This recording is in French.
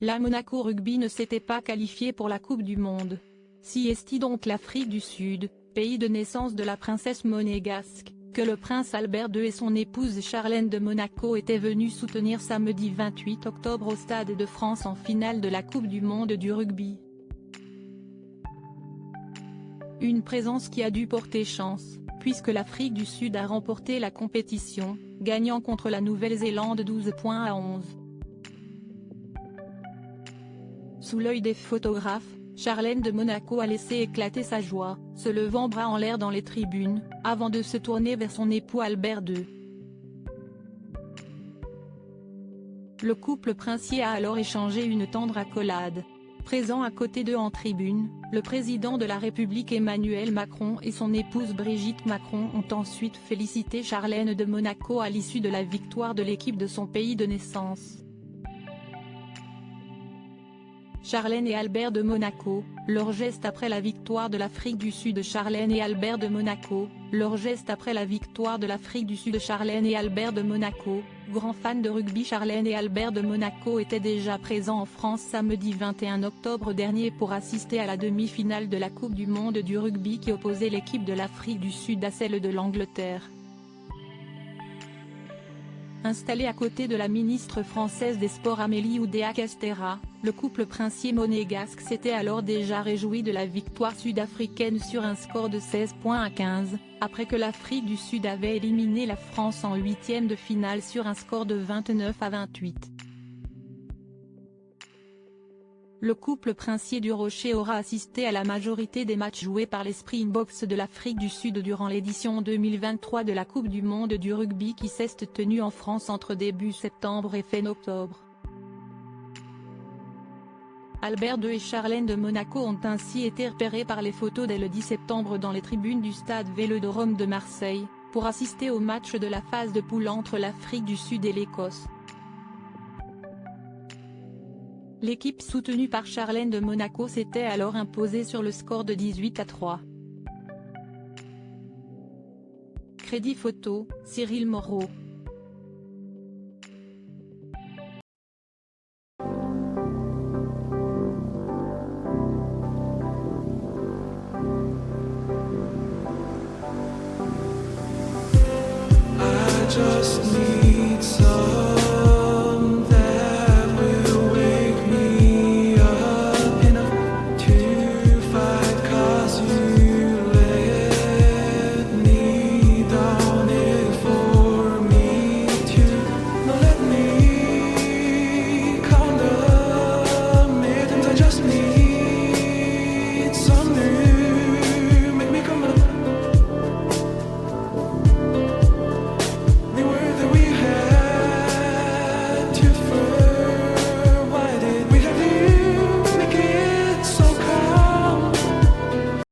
La Monaco Rugby ne s'était pas qualifié pour la Coupe du Monde. Si est donc l'Afrique du Sud, pays de naissance de la princesse monégasque, que le prince Albert II et son épouse Charlène de Monaco étaient venus soutenir samedi 28 octobre au Stade de France en finale de la Coupe du Monde du rugby. Une présence qui a dû porter chance, puisque l'Afrique du Sud a remporté la compétition, gagnant contre la Nouvelle-Zélande 12 points à 11. Sous l'œil des photographes, Charlène de Monaco a laissé éclater sa joie, se levant bras en l'air dans les tribunes, avant de se tourner vers son époux Albert II. Le couple princier a alors échangé une tendre accolade. Présent à côté d'eux en tribune, le président de la République Emmanuel Macron et son épouse Brigitte Macron ont ensuite félicité Charlène de Monaco à l'issue de la victoire de l'équipe de son pays de naissance. Charlène et Albert de Monaco, leur geste après la victoire de l'Afrique du Sud. Charlène et Albert de Monaco, leur geste après la victoire de l'Afrique du Sud. Charlène et Albert de Monaco, grands fans de rugby. Charlène et Albert de Monaco étaient déjà présents en France samedi 21 octobre dernier pour assister à la demi-finale de la Coupe du Monde du rugby qui opposait l'équipe de l'Afrique du Sud à celle de l'Angleterre. Installé à côté de la ministre française des Sports Amélie Oudéa-Castéra, le couple princier monégasque s'était alors déjà réjoui de la victoire sud-africaine sur un score de 16 points à 15, après que l'Afrique du Sud avait éliminé la France en huitième de finale sur un score de 29 à 28. Le couple princier du Rocher aura assisté à la majorité des matchs joués par les Springboks de l'Afrique du Sud durant l'édition 2023 de la Coupe du Monde du rugby qui s'est tenue en France entre début septembre et fin octobre. Albert II et Charlène de Monaco ont ainsi été repérés par les photos dès le 10 septembre dans les tribunes du stade Vélodrome de Marseille, pour assister au match de la phase de poule entre l'Afrique du Sud et l'Écosse. L'équipe soutenue par Charlène de Monaco s'était alors imposée sur le score de 18 à 3. Crédit photo, Cyril Moreau. I just need